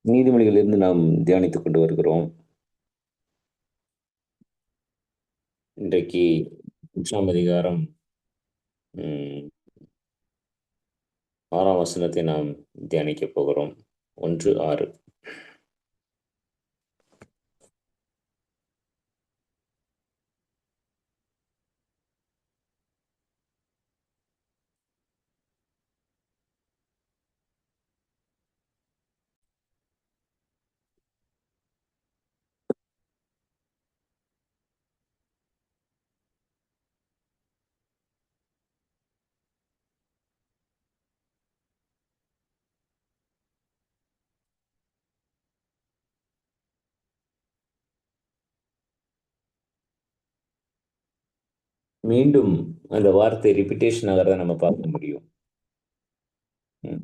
நீதிமொழிகளிலிருந்து நாம் தியானித்துக் கொண்டு வருகிறோம். இன்றைக்கு 3ஆம் அதிகாரம் 6ஆம் வசனத்தை நாம் தியானிக்கப் போகிறோம். 1:6. மீண்டும் அந்த வார்த்தை ரிப்பிட்டேஷன் ஆகிறத நம்ம பார்க்க முடியும். ம்.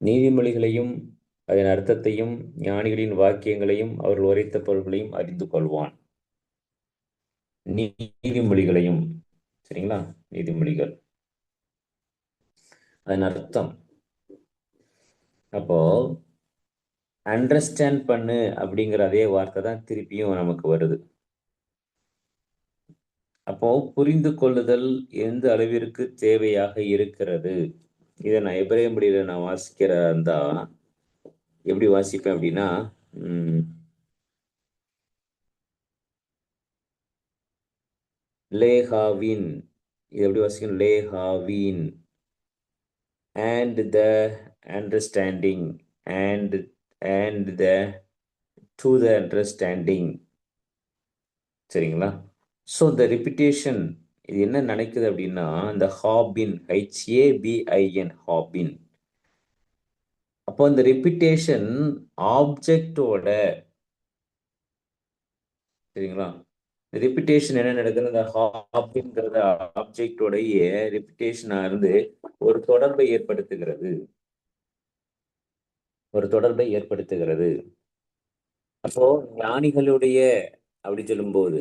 நீதிமொழிகளையும் அதன் அர்த்தத்தையும் ஞானிகளின் வாக்கியங்களையும் அவர்கள் உரைத்த பொருள்களையும் அறிந்து கொள்வான். நீதிமொழிகளையும், சரிங்களா? நீதிமொழிகள் அதன் அர்த்தம். அப்போ அண்டர்ஸ்டாண்ட் பண்ணு அப்படிங்கிற அதே வார்த்தை தான் திருப்பியும் நமக்கு வருது. அப்போ புரிந்து கொள்ளுதல் எந்த அளவிற்கு தேவையாக இருக்கிறது? இதை நான் எபிரேய மொழியில நான் வாசிக்கிறதா எப்படி வாசிப்பேன் அப்படின்னா, லேஹாவின், இது எப்படி வாசிக்கணும்? லேஹாவின் and the understanding and the to the understanding, சரிங்களா? ஸோ இந்த ரிப்பிட்டேஷன் இது என்ன நினைக்குது அப்படின்னா, இந்த ஹாபின், HABIN, ஹாபின். அப்போ இந்த ரிப்பிட்டேஷன் ஆப்ஜெக்டோட, சரிங்களா? ரிப்பிட்டேஷன் என்ன நடக்குது? இந்த ஹாபின்ங்கிறத ஆப்ஜெக்டோடைய ரிப்பிட்டேஷனா இருந்து ஒரு தொடர்பை ஏற்படுத்துகிறது. அப்போ ஞானிகளுடைய அப்படி சொல்லும்போது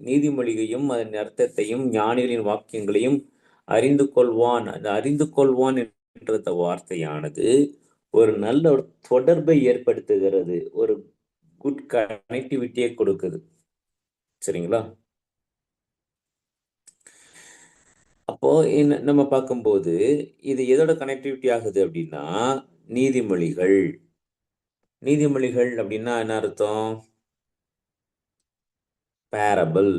நீதிமொழியையும் அதன் அர்த்தத்தையும் ஞானிகளின் வாக்கியங்களையும் அறிந்து கொள்வான். அந்த அறிந்து கொள்வான் என்ற வார்த்தையானது ஒரு நல்ல ஒரு தொடர்பை ஏற்படுத்துகிறது, ஒரு குட் கனெக்டிவிட்டியை கொடுக்குது, சரிங்களா? அப்போ நம்ம பார்க்கும்போது இது எதோட கனெக்டிவிட்டி ஆகுது அப்படின்னா, நீதிமொழிகள் அப்படின்னா என்ன அர்த்தம்? பேரபிள்.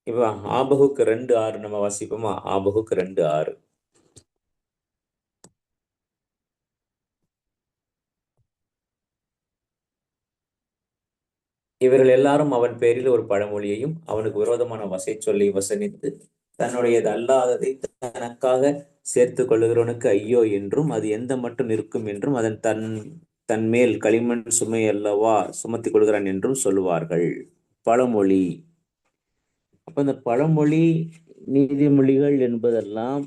இப்போ ஆபகுக்கு 2:6 நம்ம வாசிப்போமா? ஆபகுக்கு 2:6. இவர்கள் எல்லாரும் அவன் பேரில் ஒரு பழமொழியையும் அவனுக்கு விரோதமான வசை சொல்லி வசனித்து தன்னுடையது அல்லாததை தனக்காக சேர்த்து கொள்ளுகிறவனுக்கு ஐயோ என்றும் அது எந்த மட்டும் நிற்கும் என்றும் அதன் தன் மேல் களிமண் சுமை அல்லவா சுமத்தி கொள்கிறான் என்றும் சொல்லுவார்கள். பழமொழி. அப்ப இந்த பழமொழி, நீதிமொழிகள் என்பதெல்லாம்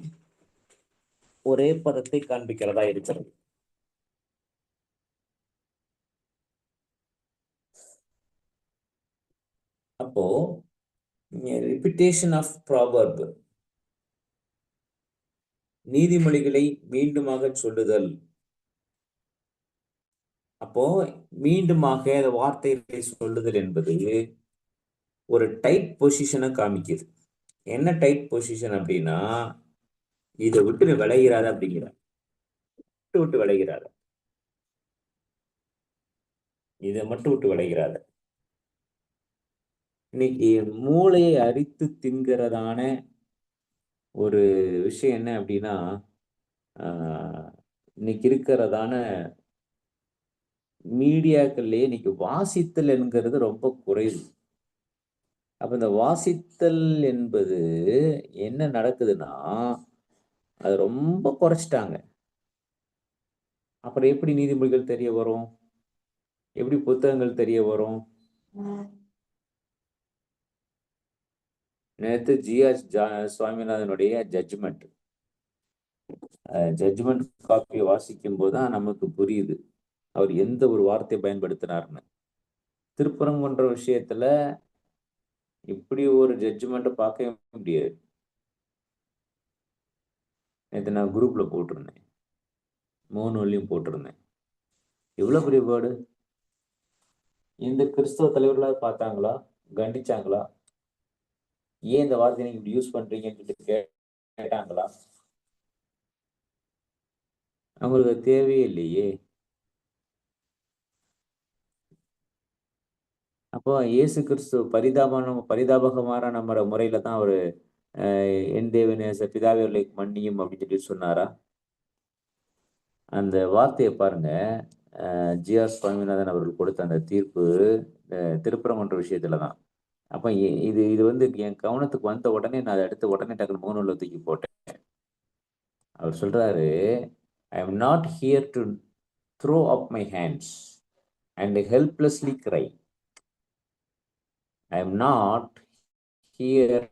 ஒரே பதத்தை காண்பிக்கிறதா இருக்கிறது. அப்போ ரிப்பிட்டேஷன் ஆஃப் ப்ராவர்ப், நீதிமொழிகளை மீண்டுமாக சொல்லுதல். அப்போ மீண்டுமாக அந்த வார்த்தைகளை சொல்லுதல் என்பது ஒரு டைட் பொசிஷனை காமிக்குது. என்ன டைட் பொசிஷன் அப்படின்னா, இதை விட்டு விளைகிறாத அப்படிங்கிற, விட்டு விளைகிறாத, இதை மட்டும் விட்டு விளைகிறாத. இன்னைக்கு மூளையை அரித்து தின்கிறதான ஒரு விஷயம் என்ன அப்படின்னா, இன்னைக்கு இருக்கிறதான மீடியாக்கள்லயே இன்னைக்கு வாசித்தல் என்கிறது ரொம்ப குறைவு. அப்ப இந்த வாசித்தல் என்பது என்ன நடக்குதுன்னா, அது ரொம்ப குறைச்சிட்டாங்க. அப்புறம் எப்படி நீதிமொழிகள் தெரிய வரும்? எப்படி புத்தகங்கள் தெரிய வரும்? நேற்று சுவாமிநாதனுடைய ஜட்ஜ்மெண்ட் காப்பியை வாசிக்கும் போதுதான் நமக்கு புரியுது அவர் எந்த ஒரு வார்த்தை பயன்படுத்தினார்னு. திருப்பரங்குன்ற விஷயத்துல இப்படி ஒரு ஜட்ஜ்மெண்ட் பார்க்கவே முடியாது. நேற்று நான் குரூப்ல போட்டிருந்தேன், மோனோலையும் போட்டிருந்தேன். எவ்வளவு பெரிய வேர்டு! இந்த கிறிஸ்தவ தலைவர்களாவது பார்த்தாங்களா, கண்டிச்சாங்களா? ஏன் இந்த வார்த்தையை நீங்க இப்படி யூஸ் பண்றீங்கன்னு சொல்லிட்டு கேட்டாங்களா? அவங்களுக்கு தேவையே இல்லையே. அப்போ இயேசு கிறிஸ்து பரிதாபகமான நம்ம முறையில தான் அவரு என் தேவனே பிதாவே அவர்களை மன்னியும் அப்படின்னு சொல்லி சொன்னாரா? அந்த வார்த்தையை பாருங்க. ஜி.ஆர். சுவாமிநாதன் அவர்கள் கொடுத்த அந்த தீர்ப்பு திருப்பரங்குன்ற விஷயத்துல தான். அப்ப இது இது வந்து என் கவனத்துக்கு வந்த உடனே நான் அதை எடுத்து உடனே டக்குனு மௌனம்ல தூக்கி போட்டேன். அவர் சொல்றாரு, I am not here to throw up my hands and helplessly cry. I am not here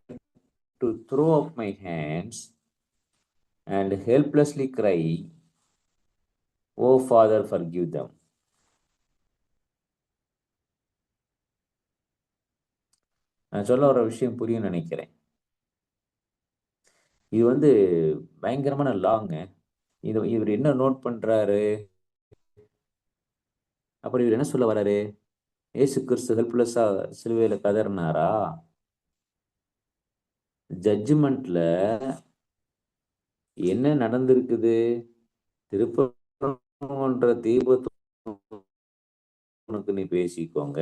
to throw up my hands and helplessly cry, O Father forgive them. நான் சொல்ல வர விஷயம் புரியும் நினைக்கிறேன். இது வந்து பயங்கரமான லாங்க. இவர் என்ன நோட் பண்றாரு, அப்புறம் இவர் என்ன சொல்ல வர்றாரு? ஏசு கிறிஸ்து ஹெல்ப்லெஸ்ஸா சிலுவையில கதறினாரா? ஜட்ஜ்மெண்ட்ல என்ன நடந்திருக்குது? திருப்பரங்குன்ற தீபத்து நீ பேசிக்கோங்க,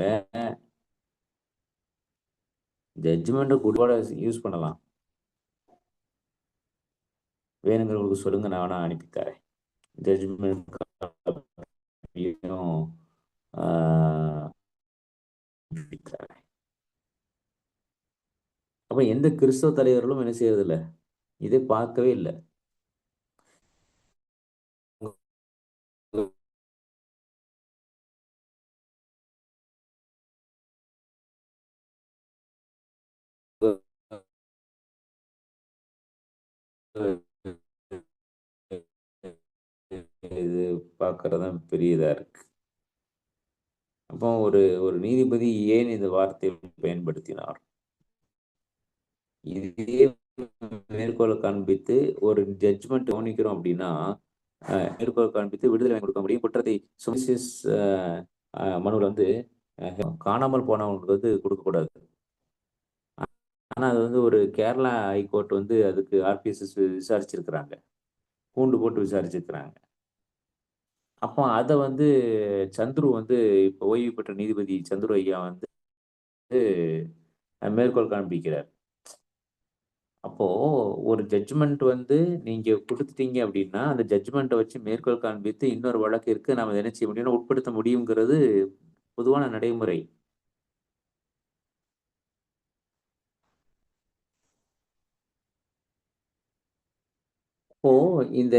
ஜட்ஜ்மெண்ட் கூட யூஸ் பண்ணலாம். வேணுங்கிறவங்களுக்கு சொல்லுங்க, நான் வேணா அனுப்பி தரேன். ஜட்ஜ்மெண்ட் அப்ப எந்த கிறிஸ்தவ தலைவர்களும் என்ன செய்யறது இல்ல, இதை பார்க்கவே இல்லை. இது பார்க்கறதான் பெரிய இதா இருக்கு. அப்போ ஒரு ஒரு நீதிபதி ஏன் இந்த வார்த்தையை பயன்படுத்தினார்? இதே மேற்கோளை காண்பித்து ஒரு ஜட்ஜ்மெண்ட் கவனிக்கிறோம் அப்படின்னா, மேற்கோள் காண்பித்து விடுதலை வாங்கி கொடுக்க முடியும். குற்றத்தை சுவிசேஷ மனுவில் வந்து காணாமல் போனவங்களுக்கு வந்து கொடுக்கக்கூடாது. ஆனா அது வந்து ஒரு கேரளா ஹைகோர்ட் வந்து அதுக்கு ஆர்பிஎஸ்எஸ் விசாரிச்சிருக்கிறாங்க, பூண்டு போட்டு விசாரிச்சிருக்கிறாங்க. அப்போ அதை வந்து சந்துரு வந்து இப்போ ஓய்வு பெற்ற நீதிபதி சந்துரு ஐயா வந்து மேற்கோள் காண்பிக்கிறார். அப்போ ஒரு ஜட்ஜ்மெண்ட் வந்து நீங்க கொடுத்துட்டீங்க அப்படின்னா, அந்த ஜட்ஜ்மெண்ட்டை வச்சு மேற்கோள் காண்பித்து இன்னொரு வழக்கிற்கு நாம என்ன செய்ய முடியும்னா உட்படுத்த முடியுங்கிறது பொதுவான நடைமுறை. அப்போ இந்த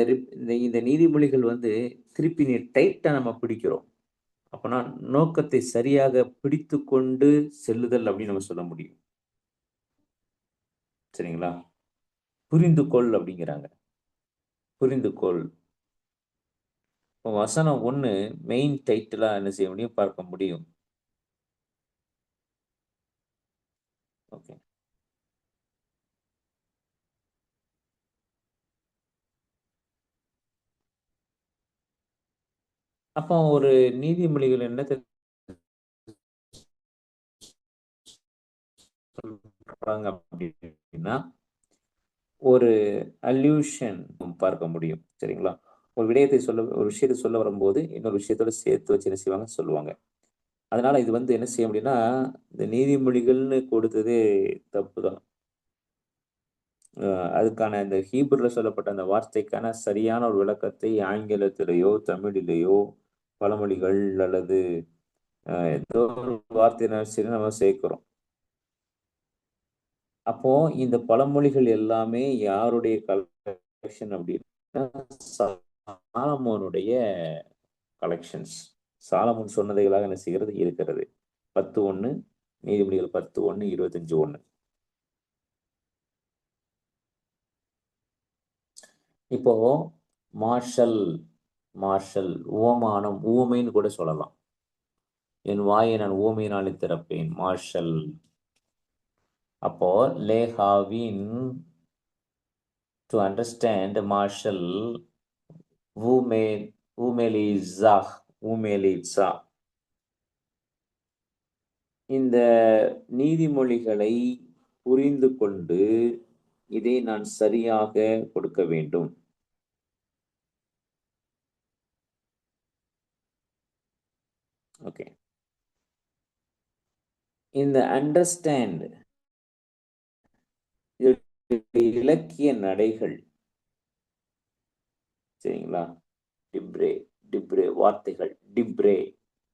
இந்த நீதிமொழிகள் வந்து திருப்பி நீ டைட்டா நம்ம பிடிக்கிறோம். அப்பனா நோக்கத்தை சரியாக பிடித்து கொண்டு செல்லுதல் அப்படின்னு நம்ம சொல்ல முடியும். சரிங்களா? புரிந்து கொள் அப்படிங்கிறாங்க. புரிந்து கொள். இப்போ வசனம் 1 மெயின் டைட்டிலா என்ன செய்ய முடியும்? பார்க்க முடியும். ஓகே. அப்போ ஒரு நீதிமொழிகள் என்ன சொல்றாங்க அப்படின்னா, ஒரு அல்யூஷன் பார்க்க முடியும். சரிங்களா? ஒரு விஷயத்தை சொல்ல வரும்போது, இன்னொரு விஷயத்தோட சேர்த்து வச்சு என்ன செய்வாங்க? சொல்லுவாங்க. அதனால இது வந்து என்ன செய்ய முடியும்னா, இந்த நீதிமொழிகள்னு கொடுத்ததே தப்புதான். அ அதுக்கான இந்த ஹீப்ருல சொல்லப்பட்ட அந்த வார்த்தைக்கான சரியான ஒரு விளக்கத்தை ஆங்கிலத்திலேயோ, தமிழிலேயோ, பழமொழிகள் அல்லது ஏதோ ஒரு வார்த்தையினாலும் சரி நம்ம சேர்க்கிறோம். அப்போ இந்த பழமொழிகள் எல்லாமே யாருடைய கலெக்ஷன் அப்படின்னா, சாலமோனுடைய கலெக்ஷன்ஸ். சாலமோன் சொன்னதைகளாக என்ன செய்கிறது? இருக்கிறது. 10:1 நீதிமொழிகள் 10:1 25:1. இப்போ மார்ஷல் மார்ஷல் உவமானம், உவமைன்னு கூட சொல்லலாம். என் வாயை நான் ஊமையினாலே திறப்பேன். மார்ஷல். அப்போ லேஹாவின் டு அண்டர்ஸ்டாண்ட் மார்ஷல் ஊமேலிசா ஊமேலிசா. இந்த நீதிமொழிகளை புரிந்து கொண்டு இதை நான் சரியாக கொடுக்க வேண்டும். ஓகே. இந்த அண்டர்ஸ்டாண்ட் இலக்கிய நடைகள் சரிங்களா? டிப்ரே டிப்ரே வார்த்தைகள், டிப்ரே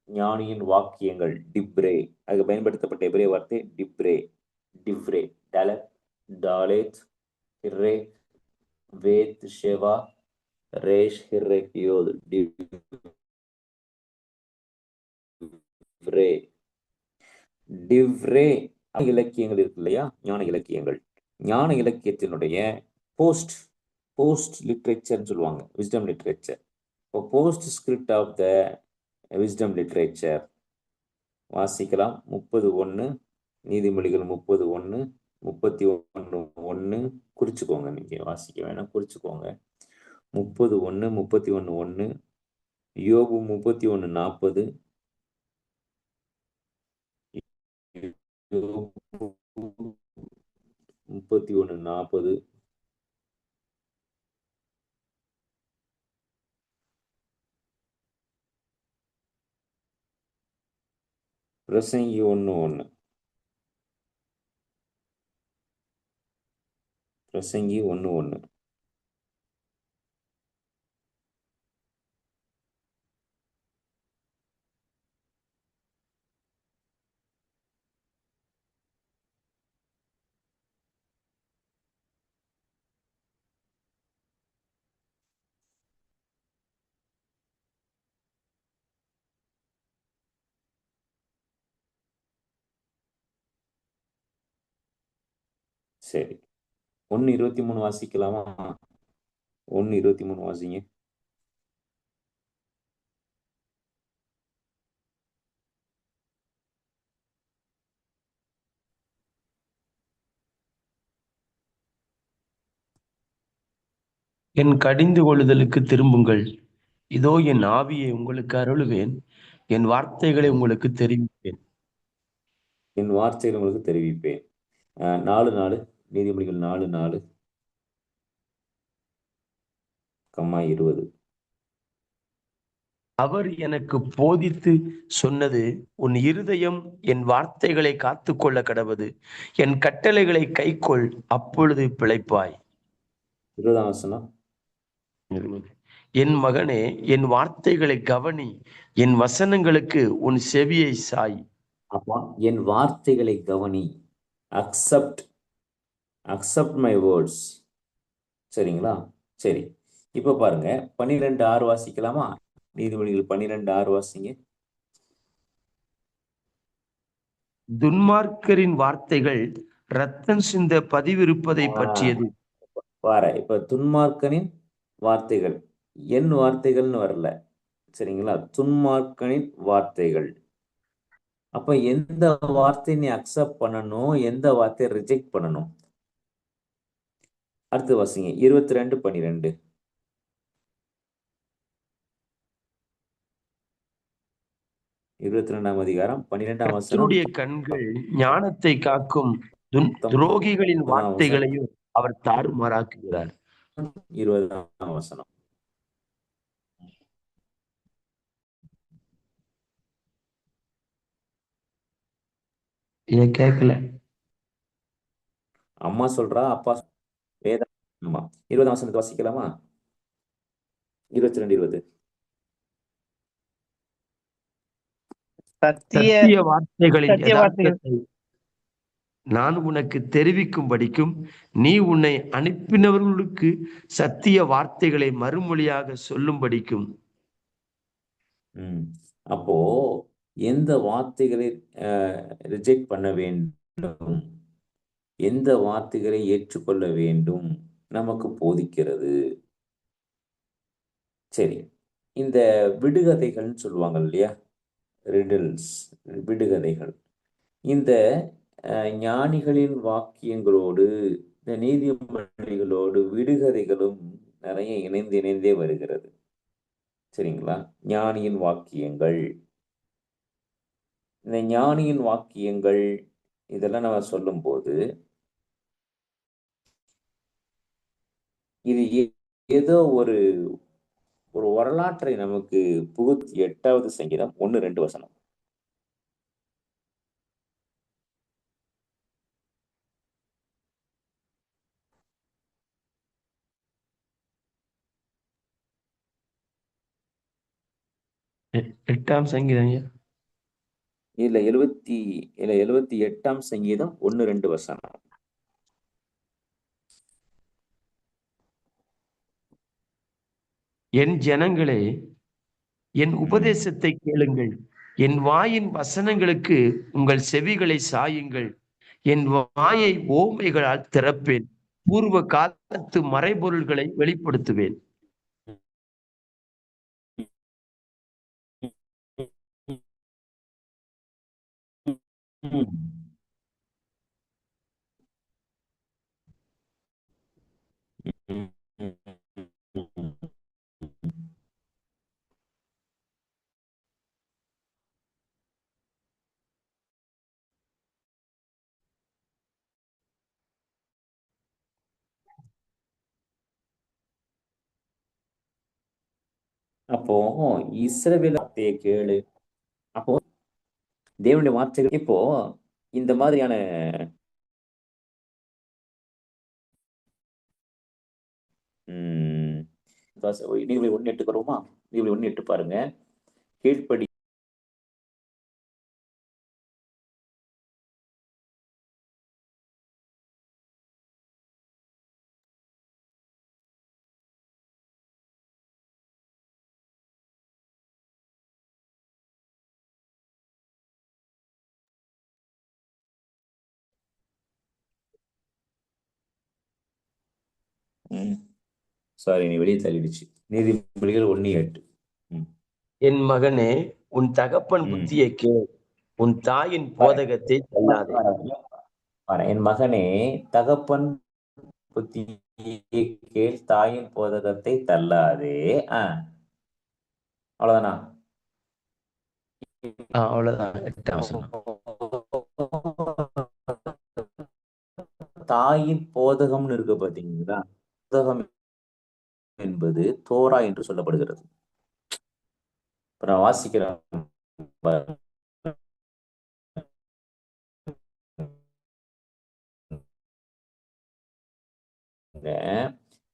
ஞானியின் வாக்கியங்கள், டிப்ரே அதுக்கு பயன்படுத்தப்பட்ட எபிரே வார்த்தை டிப்ரே, டிப்ரே, டலத், டாலேத், ஹிர்ரே, வேத், ஷெவா, ரேஷ், ஹிர்ரே, யோத், டிப்ரே. டிவ்ரே இலக்கியங்கள் இருக்கு இல்லையா? ஞான இலக்கியங்கள். ஞான இலக்கியத்தினுடைய போஸ்ட் லிட்ரேச்சர்னு சொல்லுவாங்க, விஸ்டம் லிட்ரேச்சர். இப்போ post script of the wisdom literature வாசிக்கலாம். 30:1 நீதிமொழிகள் 30:1 31:1 குறிச்சுக்கோங்க. நீங்க வாசிக்க வேணாம், குறிச்சுக்கோங்க. 30:1 31:1 யோபு 31:40 31:40 பிரசங்கி 1:1 பிரசங்கி 1:1 சரி. 1:23 வாசிக்கலாமா? 1:23 வாசிங்க. என் கடிந்து கொள்ளுதலுக்கு திரும்புங்கள். இதோ என் ஆவியை உங்களுக்கு அருளுவேன், என் வார்த்தைகளை உங்களுக்கு தெரிவிப்பேன். என் வார்த்தைகளை உங்களுக்கு தெரிவிப்பேன். 4:4 நீதிமொழிகள் 4:4 20. அவர் எனக்கு போதித்து சொன்னது, உன் இருதயம் என் வார்த்தைகளை காத்துக்கொள்ள கடவது, என் கட்டளைகளை கைக்கொள், அப்பொழுது பிழைப்பாய். 20ஆம் வசனம். என் மகனே, என் வார்த்தைகளை கவனி, என் வசனங்களுக்கு உன் செவியை சாய். அப்பா, என் வார்த்தைகளை கவனி. Accept my words. சரிங்களா? சரி. இப்ப பாருங்க, 12:6 வாசிக்கலாமா? நீதிமொழிகள் 12:6 வாசிங்க. துன்மார்க்கரின் வார்த்தைகள் ரத்தம் சிந்த பதிவிருப்பதை பற்றியது. இப்ப துன்மார்க்கனின் வார்த்தைகள், என் வார்த்தைகள்னு வரல. சரிங்களா? துன்மார்க்கனின் வார்த்தைகள். அப்ப எந்த வார்த்தை நீ அக்செப்ட் பண்ணணும், எந்த வார்த்தையை ரிஜெக்ட் பண்ணணும்? அடுத்து வாசிங்க 22:12. 22ஆம் அதிகாரம் 12ஆம் வசனம். கர்த்தருடைய கண்கள் ஞானத்தை காக்கும், துரோகிகளின் வார்த்தைகளையும் அவர் தாறுமாறாக்குகிறார். 20ஆம் வசனம். கேட்கல. அம்மா சொல்றா, அப்பா வேதம். ஆமா. 20ஆம் வசனத்தை வாசிக்கலாமா? 22:20. சத்திய வார்த்தைகளின் யதார்த்தத்தை நான் உனக்கு தெரிவிக்கும்படிக்கும், நீ உன்னை அனுப்பினவர்களுக்கு சத்திய வார்த்தைகளை மறுமொழியாக சொல்லும்படிக்கும். அப்போ எந்த வார்த்தைகளை ரிஜெக்ட் பண்ண வேண்டும், எந்த வார்த்தைகளை ஏற்றுக்கொள்ள வேண்டும் நமக்கு போதிக்கிறது. சரி, இந்த விடுகதைகள்னு சொல்லுவாங்க இல்லையா? ரிடில்ஸ், விடுகதைகள். இந்த ஞானிகளின் வாக்கியங்களோடு இந்த நீதிமொழிகளோடு விடுகதைகளும் நிறைய இணைந்தே வருகிறது. சரிங்களா? ஞானியின் வாக்கியங்கள், இந்த ஞானியின் வாக்கியங்கள் இதெல்லாம் நம்ம சொல்லும்போது இது ஏதோ ஒரு ஒரு வரலாற்றை நமக்கு புகுத்தி 8வது சங்கீதம் 1-2 வசனம். எட்டாம் சங்கீதம் ஐயா. இல்ல 78ஆம் சங்கீதம் 1-2 வசனம். என் ஜனங்களே, என் உபதேசத்தை கேளுங்கள், என் வாயின் வசனங்களுக்கு உங்கள் செவிகளை சாயுங்கள். என் வாயை ஓமைகளால் திறப்பேன், பூர்வ காலத்து மறைபொருள்களை வெளிப்படுத்துவேன். அப்போ இஸ்ரவேல் வார்த்தையை கேளு. அப்போ தேவனுடைய வார்த்தைகள் இப்போ இந்த மாதிரியான நீதிபதி 1:8 வருமா? நீதிபதி 1:8 பாருங்க. கீழ்ப்படி சாரி, நீ வெளியே தள்ளிடுச்சு. நீதிபதிகள் 1:8. என் மகனே, உன் தகப்பன் புத்தியை கேள், உன் தாயின் போதகத்தை தள்ளாதே. என் மகனே, தகப்பன் புத்தியை கேள், தாயின் போதகத்தை தள்ளாதே. அவ்வளவுதானா? அவ்வளவுதான், எட்டாம் வசனம். தாயின் போதகம்னு இருக்கு பாத்தீங்களா? போதகம் என்பது தோரா என்று சொல்லப்படுகிறது. இப்ப நான் வாசிக்கிறேன்.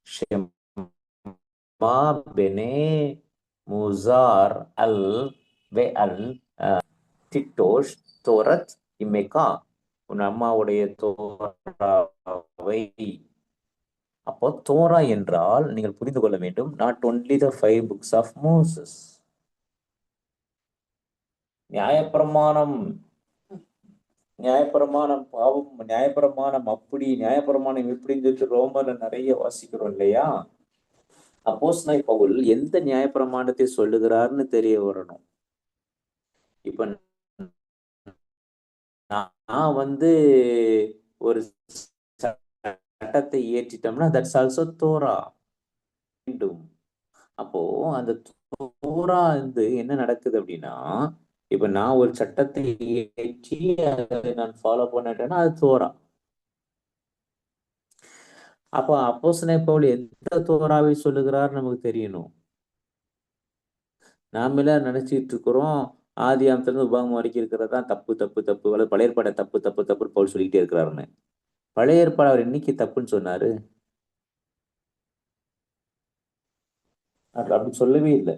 ஷெமா பெனே முசார் அல் வே அல் திட்டோஷ் தோரத் இமேகா, உன் அம்மாவுடைய தோராவை. அப்போ தோரா என்றால் நீங்கள் புரிந்து கொள்ள வேண்டும், not only the 5 books of Moses. நியாயப்பிரமாணம், நியாயப்பிரமாணம் பாவம், நியாயப்பிரமாணம் அப்படி, நியாயப்பிரமாணம் இப்படின்னு சொல்லிட்டு ரோமர்ல நிறைய வாசிக்கிறோம் இல்லையா? அப்போஸ்தலனாகிய பவுல் எந்த நியாயப்பிரமாணத்தை சொல்லுகிறார்னு தெரிய வரணும். இப்ப நான் ஒரு சட்டத்தை இயற்றிட்டோம்னா தட்ஸ் ஆல்சோ தோரா. அப்போ அந்த தோரா என்ன நடக்குது அப்படின்னா, இப்ப நான் ஒரு சட்டத்தை இயற்றி அதை நான் ஃபாலோ பண்ணிட்டேன்னா அது தோரா. அப்போ அப்போஸ்தலனாகிய பவுல் எந்த தோராவை சொல்லுகிறார் நமக்கு தெரியணும். நாம நினைச்சிட்டு இருக்கிறோம் ஆதியாமத்திலிருந்து உபாகமம் வரைக்கும் இருக்கிறதான் தப்பு தப்பு தப்பு, பழைய ஏற்பாடை தப்பு தப்பு தப்புன்னு பவுல் சொல்லிக்கிட்டே இருக்கிறாருன்னு. பழைய ஏற்பாடு அவர் இன்னைக்கு தப்புன்னு சொன்னாரு? அப்படி சொல்லவே இல்லை.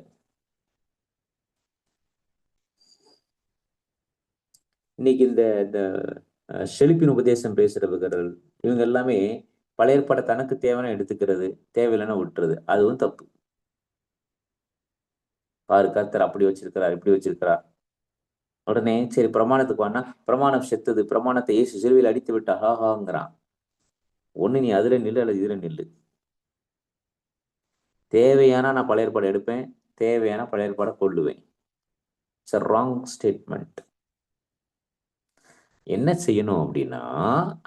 இன்னைக்கு இந்த செழிப்பின் உபதேசம் பேசுறவர்கள் இவங்க எல்லாமே பழைய ஏற்பாடை தனக்கு தேவையான எடுத்துக்கிறது, தேவையில்லைன்னா விட்டுறது. அதுவும் தப்பு. பாரு, கர்த்தர் அப்படி வச்சிருக்கிறார், இப்படி வச்சிருக்கிறார். உடனே சரி பிரமாணத்துக்கு வானா, பிரமாணம் செத்தது, பிரமாணத்தை இயேசு சிலுவையில் அடித்து விட்டா ஹாஹாங்கிறான். ஒண்ணு நீ அதுல நில்லு அல்லது இதுல நில்லு. தேவையானா நான் பழைய ஏற்பாடு எடுப்பேன், தேவையான பழைய ஏற்பாடை கொள்ளுவேன். It's a wrong statement. என்ன செய்யணும் அப்படின்னா,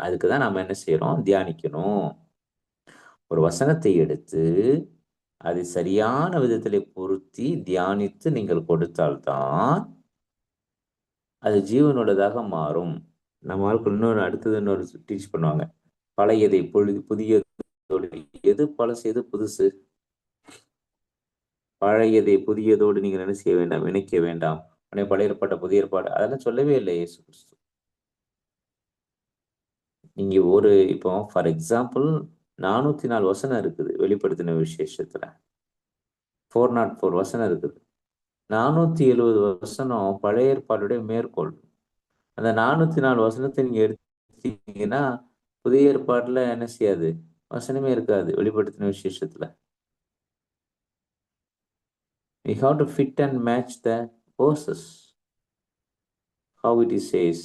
அதுக்கு தான் நம்ம என்ன செய்யறோம்? தியானிக்கணும். ஒரு வசனத்தை எடுத்து அதை சரியான விதத்திலே பொருத்தி தியானித்து நீங்கள் கொடுத்தால்தான் அது ஜீவனுள்ளதாக மாறும். நம்ம ஆட்கள் இன்னொரு டீச் பண்ணுவாங்க. பழையதை புதியதோடு, எது பழசு எது புதுசு? பழையதை புதியதோடு நீங்கள் என்ன செய்ய வேண்டாம், இணைக்க வேண்டாம். உடனே பழைய ஏற்பாடு புதிய ஏற்பாடு அதெல்லாம் சொல்லவே இல்லை இயேசு கிறிஸ்து. நீங்க இப்போ ஃபார் எக்ஸாம்பிள் 404 வசனம் இருக்குது வெளிப்படுத்தின விசேஷத்துல. 404 வசனம் இருக்குது. 470 வசனம் பழைய ஏற்பாடுடைய மேற்கோள். அந்த 404 வசனத்தை நீங்க எடுத்தீங்கன்னா புதிய ஏற்பாடுல என்ன செய்யாது, வசனமே இருக்காது வெளிப்படுத்தின விசேஷத்துல. We have to fit and match the verses. How it says,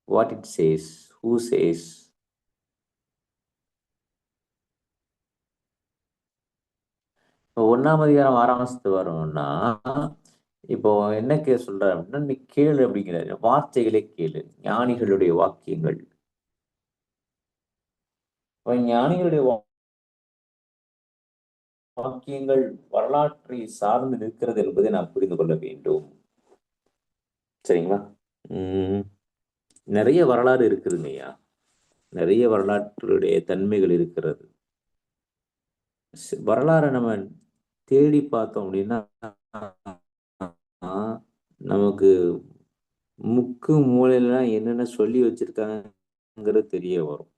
what it says, who says. இப்போ 1ஆம் அதிகாரம் 6ஆம் வசனத்துக்கு வரணும்னா, இப்போ என்ன சொல்ற அப்படின்னா, நீ கேளு அப்படிங்கிறாரு. வார்த்தைகளை கேளு, ஞானிகளுடைய வாக்கியங்கள். ஞானிகளுடைய வாக்கியங்கள் வரலாற்றை சார்ந்து நிற்கிறது என்பதை நாம் புரிந்து கொள்ள வேண்டும். சரிங்களா? நிறைய வரலாறு இருக்குதுங்க ஐயா. நிறைய வரலாற்றுடைய தன்மைகள் இருக்கிறது. வரலாறை நம்ம தேடி பார்த்தோம் அப்படின்னா நமக்கு முக்கு மூலையிலாம் என்னென்ன சொல்லி வச்சிருக்காங்கிறது தெரிய வரும்.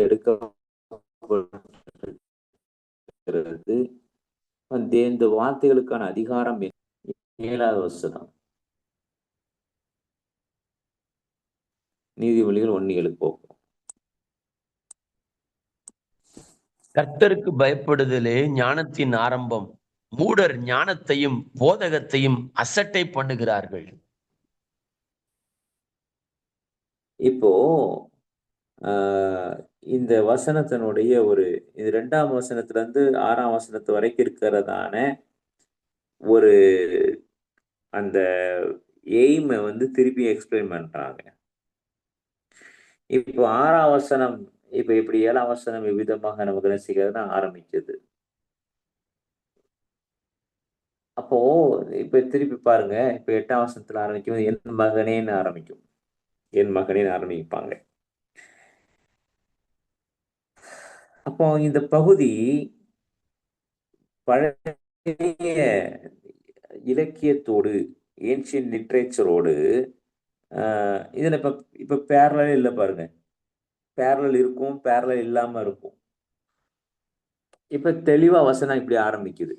எடுக்கிறது இந்த வார்த்தைகளுக்கான அதிகாரம் 7வது வசனம் நீதிமொழிகள் 1:7 போகும். கர்த்தருக்கு பயப்படுதலே ஞானத்தின் ஆரம்பம், மூடர் ஞானத்தையும் போதகத்தையும் அசட்டை பண்ணுகிறார்கள். இப்போ இந்த வசனத்தினுடைய இது 2ஆம் வசனத்துல இருந்து 6ஆம் வசனத்து வரைக்கும் இருக்கிறதான ஒரு அந்த எய்மை திருப்பி எக்ஸ்பிளைன் பண்றாங்க. இப்போ 6ஆம் வசனம் இப்ப இப்படி 7ஆம் வசனம் விதமாக நமக்கு என்ன செய்கிறதுனா ஆரம்பிக்குது. அப்போ இப்ப திருப்பி பாருங்க, இப்ப 8ஆம் வசனத்துல ஆரம்பிக்கும், என் மகனேன்னு ஆரம்பிக்கும். என் மகனேன்னு ஆரம்பிப்பாங்க. அப்போ இந்த பகுதி பழைய இலக்கியத்தோடு, ஏன்ஷியன்ட் லிட்ரேச்சரோடு இதுல இப்ப பேரலே இல்லை பாருங்க. பேரலல் இருக்கும், பேரலல் இல்லாம இருக்கும். இப்ப தெளிவா வசனம் இப்படி ஆரம்பிக்குது.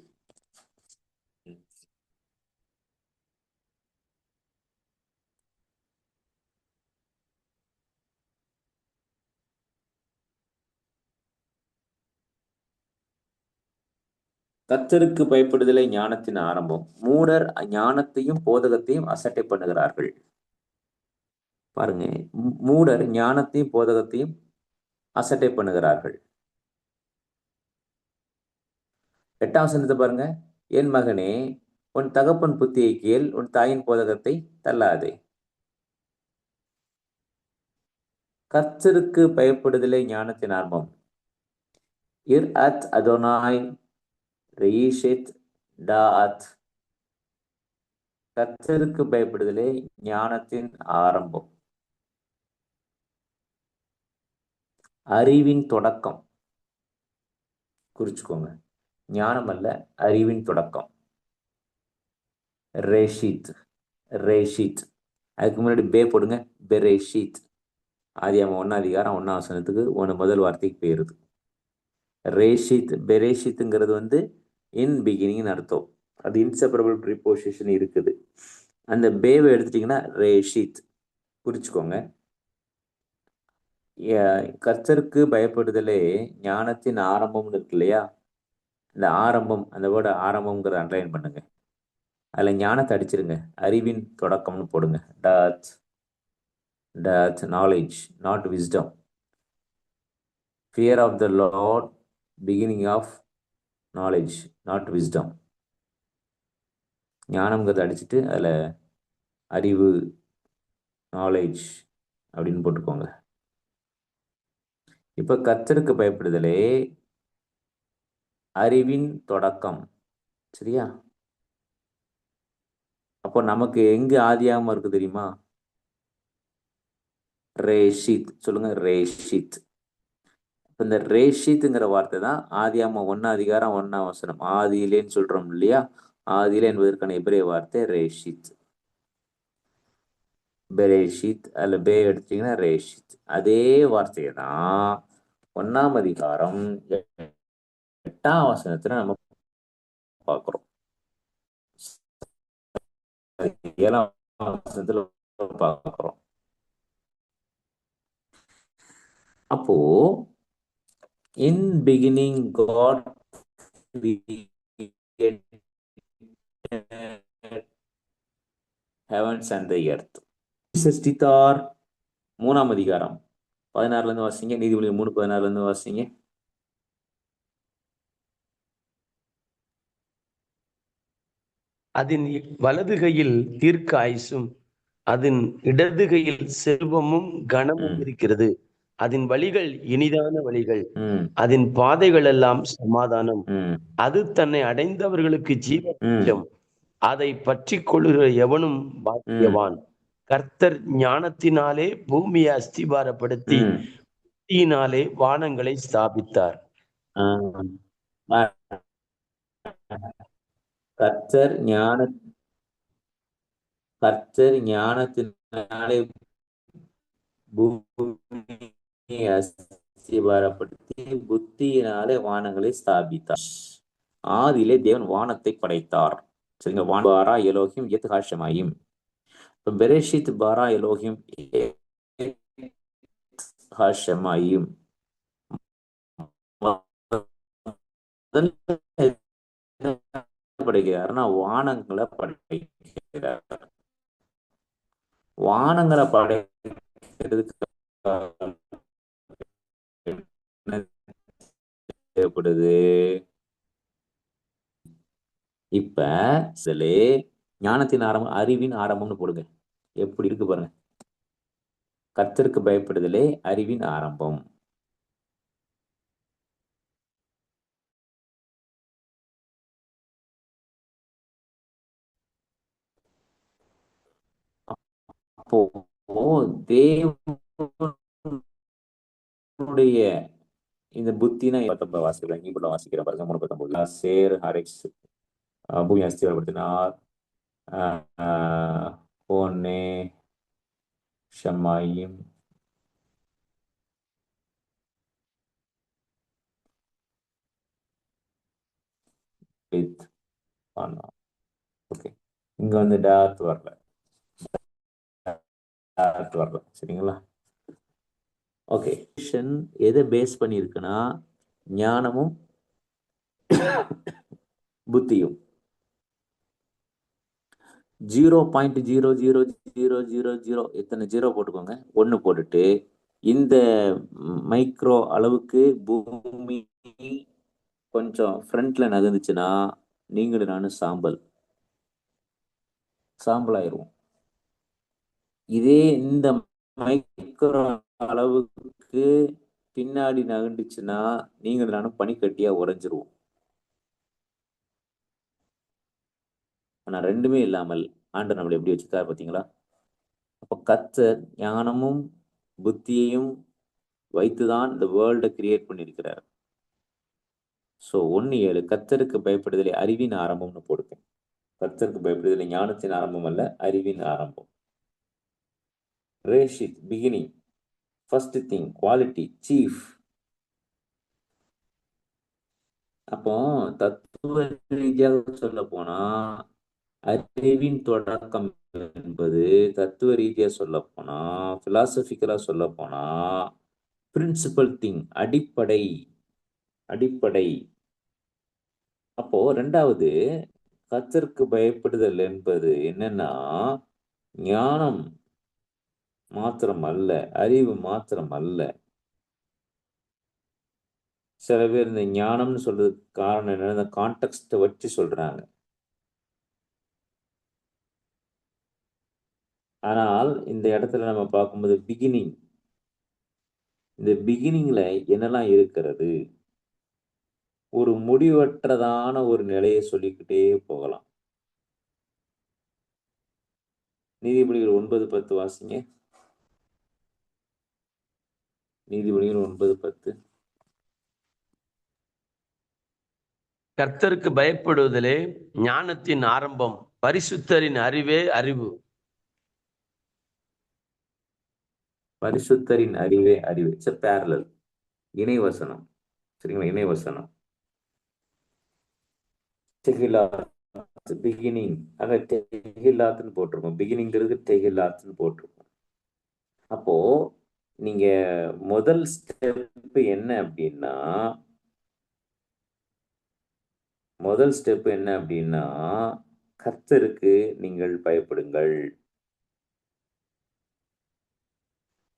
கர்த்தருக்கு பயப்படுதலை ஞானத்தின் ஆரம்பம், மூடர் ஞானத்தையும் போதகத்தையும் அசட்டை பண்ணுகிறார்கள். பாருங்க, மூடர் ஞானத்தையும் போதகத்தையும் அசட்டை பண்ணுகிறார்கள். 8ஆம் வசனத்தை பாருங்க, என் மகனே உன் தகப்பன் புத்தியை கேள், உன் தாயின் போதகத்தை தள்ளாதே. கர்த்தருக்கு பயப்படுதலை ஞானத்தின் ஆரம்பம். இர் அத் அதோனாய் ரெயிஷெத் டாஅத். கர்த்தருக்கு பயப்படுதலே ஞானத்தின் ஆரம்பம், அறிவின் தொடக்கம். குறிச்சுக்கோங்க, ஞானம் அல்ல, அறிவின் தொடக்கம். ரேஷித், ரேஷித். அதுக்கு முன்னாடி போடுங்க, பெரேஷித். ஆதியாகமம் 1ஆம் அதிகாரம் 1ஆம் வசனத்துக்கு முதல் வார்த்தைக்கு போயிருது. ரேஷித், பெரேஷித்துங்கிறது இன் பிகினிங் அர்த்தம். அது இன்செப்பரபிள் ப்ரிபோசிஷன் இருக்குது. அந்த பேவை எடுத்துட்டீங்கன்னா ரேஷித். குறிச்சுக்கோங்க, கர்த்தருக்கு பயப்படுதலே ஞானத்தின் ஆரம்பம்னு இருக்கு இல்லையா? இந்த ஆரம்பம், அந்த வேர்டு ஆரம்பம்ங்கிறத அண்டர்லைன் பண்ணுங்க. அதுல ஞானத்தை அடிச்சிருங்க, அறிவின் தொடக்கம்னு போடுங்க. That knowledge, not wisdom. Fear of the Lord, beginning of knowledge, not wisdom. ஞானம்ங்கிறத அடிச்சுட்டு அதில் அறிவு, நாலேஜ் அப்படின்னு போட்டுக்கோங்க. இப்போ கர்த்தருக்கு பயப்படுதலே அறிவின் தொடக்கம். சரியா? அப்போ நமக்கு எங்க ஆதியாகமம் இருக்கு தெரியுமா? ரேஷித். சொல்லுங்க, ரேஷித். இப்போ இந்த ரேஷித்துங்கிற வார்த்தை தான் ஆதியாகமம் 1:1 ஆதியிலேன்னு சொல்றோம் இல்லையா? ஆதியிலே என்பதற்கான எபிரேய வார்த்தை ரேஷித். பெரேஷித் அல்ல பே எடுத்தீங்கன்னா ரேஷித். அதே வார்த்தையை தான் 1 8 நம்ம பார்க்கிறோம். 7 பார்க்கிறோம். அப்போ in beginning God created heavens and the earth. சிருஷ்டித்தார். 3 வாசிங்க. நீதிமொழிகள் 3:16 வாசிங்க. அதன் வலது கையில் தீர்க்க ஆயுசும் அதன் இடது கையில் செல்வமும் கனமும் இருக்கிறது. அதன் வழிகள் இனிதான வழிகள், அதன் பாதைகள் எல்லாம் சமாதானம். அது தன்னை அடைந்தவர்களுக்கு ஜீவம். அதை பற்றி கொள்ளுகிற எவனும் பாக்கியவான். கர்த்தர் ஞானத்தினாலே பூமியை அஸ்திபாரப்படுத்தி புத்தியினாலே வானங்களை ஸ்தாபித்தார். கர்த்தர் ஞானத்தினாலே பூமியை அஸ்திபாரப்படுத்தி புத்தியினாலே வானங்களை ஸ்தாபித்தார். ஆதியிலே தேவன் வானத்தை படைத்தார். சரிங்க. பாரா எலோகிம் எத் ஹாஷமாயும். பெரேஷித் பாரா எலோகிம் ஹாஷமாயும். படைக்கிறார்னா வானங்களை படைக்கிறார். வானங்களை படைக்கிறதுக்கு தேவைப்படுது. இப்ப சிலே ஞானத்தின் ஆரம்பம், அறிவின் ஆரம்பம்னு போடுங்க. எப்படி இருக்கு பாருங்க. கர்த்தருக்கு பயப்படுதலே அறிவின் ஆரம்பம். அப்போ தேவனுடைய இந்த புத்தினா வாசிக்கிறேன். இங்கிட்ட வாசிக்கிறேன் பாருங்க. 3:19 சேர் ஹரிக்ஸ் பூமி அஸ்திவாரப்படுத்தினார். போனே ஷமாயிம் ஓகே. இங்க வந்து டாட் வரல. சரிங்களா? ஓகே. எதை பேஸ் பண்ணி இருக்குன்னா ஞானமும் புத்தியும். 0.0000 எத்தனை ஜீரோ போட்டுக்கோங்க. 1 போட்டுட்டு இந்த மைக்ரோ அளவுக்கு பூமி கொஞ்சம் ஃப்ரண்ட்ல நகர்ந்துச்சுன்னா நீங்களும் நானும் சாம்பல் ஆயிடுவோம். இதே இந்த மைக்ரோ அளவுக்கு பின்னாடி நகர்ந்துச்சுன்னா நீங்களும் நானும் பனிக்கட்டியா உறைஞ்சிருவோம். ஆனா ரெண்டுமே இல்லாமல் ஆண்டவர் நம்மளை எப்படி வச்சுக்காரு பார்த்தீங்களா? அப்போ கர்த்தர் ஞானமும் புத்தியையும் வைத்துதான் இந்த வேர்ல்டை கிரியேட் பண்ணியிருக்கிறார். ஸோ 1:7 கர்த்தருக்கு பயப்படுதலை அறிவின் ஆரம்பம்னு போடுங்க. கர்த்தருக்கு பயப்படுதலை ஞானத்தின் ஆரம்பம் அல்ல, அறிவின் ஆரம்பம். ரேஷித் beginning, first thing, quality, chief. அப்போ தத்துவ ரீதியாக சொல்ல போனா அறிவின் தொடக்கம் என்பது தத்துவ ரீதியா சொல்ல போனா, பிலாசபிக்கலா சொல்ல போனா பிரின்சிபல் திங், அடிப்படை. அப்போ 2வது கர்த்தருக்கு பயப்படுதல் என்பது என்னன்னா ஞானம் மாத்திரம் அல்ல, அறிவு மாத்திரம் அல்ல. சில பேர் இந்த ஞானம்னு சொல்றதுக்கு காரணம் என்னன்னா, இந்த கான்டெக்ஸ்ட்டை வச்சு சொல்றாங்க. ஆனால் இந்த இடத்துல நம்ம பார்க்கும்போது இந்த பிகினிங்ல என்னெல்லாம் இருக்கிறது? ஒரு முடிவற்றதான ஒரு நிலையை சொல்லிக்கிட்டே போகலாம். நீதிபதிகள் 9:10 வாசிங்க. நீதிபதிகள் 9:10. கர்த்தருக்கு பயப்படுவதிலே ஞானத்தின் ஆரம்பம், பரிசுத்தரின் அறிவே அறிவு. பரிசுத்தரின் அறிவே அறிவு. It's a parallel. இணைவசனம். சரிங்களா? இணைவசனம். தெகிலாத் பிகினிங். அங்க தெகிலாத்னு போட்டிருக்கோம். பிகினிங்கிறது தெகிலாத்னு போட்டிருக்கோம். அப்போ நீங்க முதல் ஸ்டெப் என்ன அப்படின்னா, கர்த்தருக்கு நீங்கள் பயப்படுங்கள்.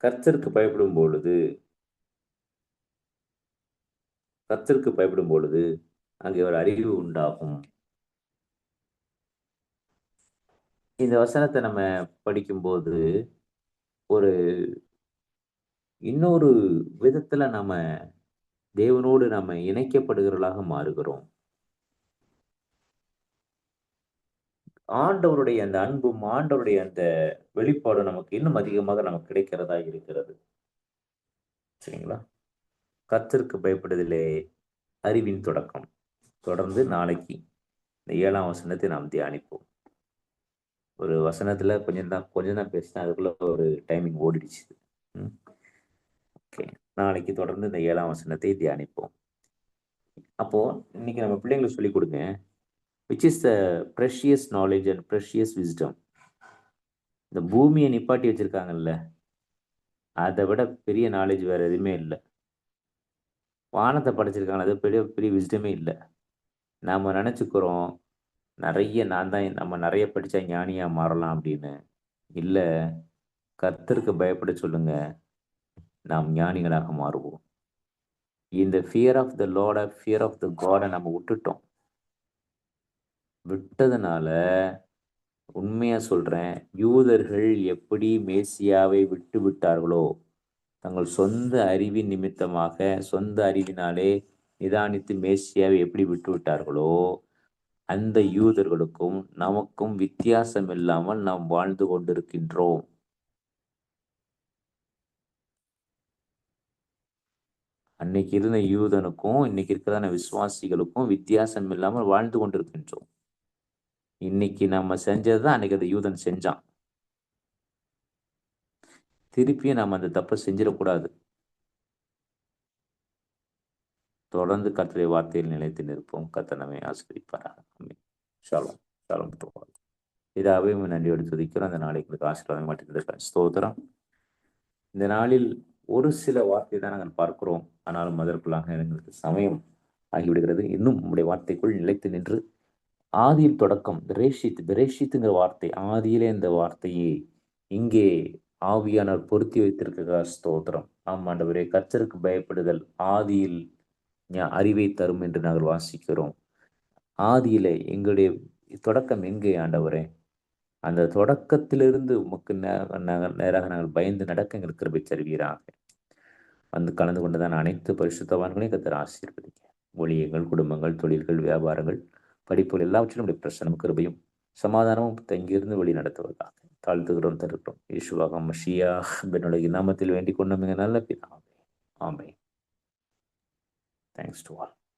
கர்த்தருக்கு பயப்படும் பொழுது அங்கே ஒரு அறிவு உண்டாகும். இந்த வசனத்தை நம்ம படிக்கும்போது ஒரு இன்னொரு விதத்துல நம்ம தேவனோடு நம்ம இணைக்கப்படுகிறவர்களாக மாறுகிறோம். ஆண்டவருடைய அந்த அன்பும் ஆண்டவருடைய அந்த வெளிப்பாடும் நமக்கு இன்னும் அதிகமாக நமக்கு கிடைக்கிறதா இருக்கிறது. சரிங்களா? கர்த்தருக்கு பயப்படுதலே அறிவின் தொடக்கம். தொடர்ந்து நாளைக்கு இந்த 7ஆம் வசனத்தை நாம் தியானிப்போம். ஒரு வசனத்துல கொஞ்சம் தான் பேசினேன், அதுக்குள்ள ஒரு டைமிங் ஓடிடுச்சு. ஓகே, நாளைக்கு தொடர்ந்து இந்த 7ஆம் வசனத்தை தியானிப்போம். அப்போ இன்னைக்கு நம்ம பிள்ளைங்களுக்கு சொல்லிக் கொடுங்க, which is the precious knowledge and precious wisdom. இந்த பூமியை நிப்பாட்டி வச்சிருக்காங்கல்ல, அதை விட பெரிய நாலேஜ் வேற எதுவுமே இல்லை. வானத்தை படைச்சிருக்காங்க, அது பெரிய பெரிய விஸ்டமே இல்லை. நாம நினைச்சுக்கிறோம் நம்ம நிறைய படிச்சா ஞானியா மாறலாம் அப்படின்னு. இல்லை, கர்த்தருக்கு பயப்பட சொல்லுங்க, நாம் ஞானிகளாக மாறுவோம். இந்த fear of the Lord, fear of the காடை நம்ம விட்டதுனால உண்மையா சொல்றேன், யூதர்கள் எப்படி மேசியாவை விட்டு விட்டார்களோ, தங்கள் சொந்த அறிவின் நிமித்தமாக சொந்த அறிவினாலே நிதானித்து மேசியாவை எப்படி விட்டு விட்டார்களோ, அந்த யூதர்களுக்கும் நமக்கும் வித்தியாசம் இல்லாமல் நாம் வாழ்ந்து கொண்டிருக்கின்றோம். அன்னைக்கு இருந்த யூதனுக்கும் இன்னைக்கு இருக்கிறதான விசுவாசிகளுக்கும் வித்தியாசம் இல்லாமல் வாழ்ந்து கொண்டிருக்கின்றோம். இன்னைக்கு நம்ம செஞ்சதுதான் அன்னைக்கு அந்த யூதன் செஞ்சான். திருப்பியும் நம்ம அந்த தப்பை செஞ்சிடக்கூடாது. தொடர்ந்து கர்த்தருடைய வார்த்தையில் நிலைத்து நிற்போம். கர்த்தர் நம்மை ஆசீர்வதிப்பாராக. ஷாலோம். ஷாலோம். இதாவே நன்றியோடு துதிக்கிறோம். அந்த நாளைக்கு ஆசீர்வாதம் மாட்டேன் ஸ்தோத்திரம். இந்த நாளில் ஒரு சில வார்த்தை தான் நாங்கள் பார்க்கிறோம், ஆனாலும் அதற்குள்ளாக எங்களுக்கு சமயம் ஆகிவிடுகிறது. இன்னும் உங்களுடைய வார்த்தைக்குள் நிலைத்து நின்று ஆதியில் தொடக்கம் பிரேஷித்துங்கிற வார்த்தை, ஆதியிலே இந்த வார்த்தையை இங்கே ஆவியானவர் பொருத்தி வைத்திருக்கிறார். ஸ்தோத்திரம். ஆமாண்டவரே, கர்த்தருக்கு பயப்படுதல் ஆதியில் அறிவை தரும் என்று நாங்கள் வாசிக்கிறோம். ஆதியிலே எங்களுடைய தொடக்கம் எங்கே ஆண்டவரே? அந்த தொடக்கத்திலிருந்து உமக்கு நேராக நாங்கள் பயந்து நடக்க எங்களுக்கு கிருபை தருவீராக. வந்து கலந்து கொண்டதான அனைத்து பரிசுத்தவான்களையும் கர்த்தர் ஆசீர்வதிக்க. ஊழியங்கள், குடும்பங்கள், தொழில்கள், வியாபாரங்கள், படிப்புகள் எல்லாவற்றிலும் நம்முடைய பிரசன்னம், கிருபையும் சமாதானமும் தங்கியிருந்து வழி நடத்துவதாக தாழ்த்துகிறோம், தருகிறோம். இயேசுவாக மஷியாஹ் பென்னுடைய நாமத்தில் வேண்டிக் கொண்டோம், நல்ல பிதாவே. ஆமென். Thanks to all.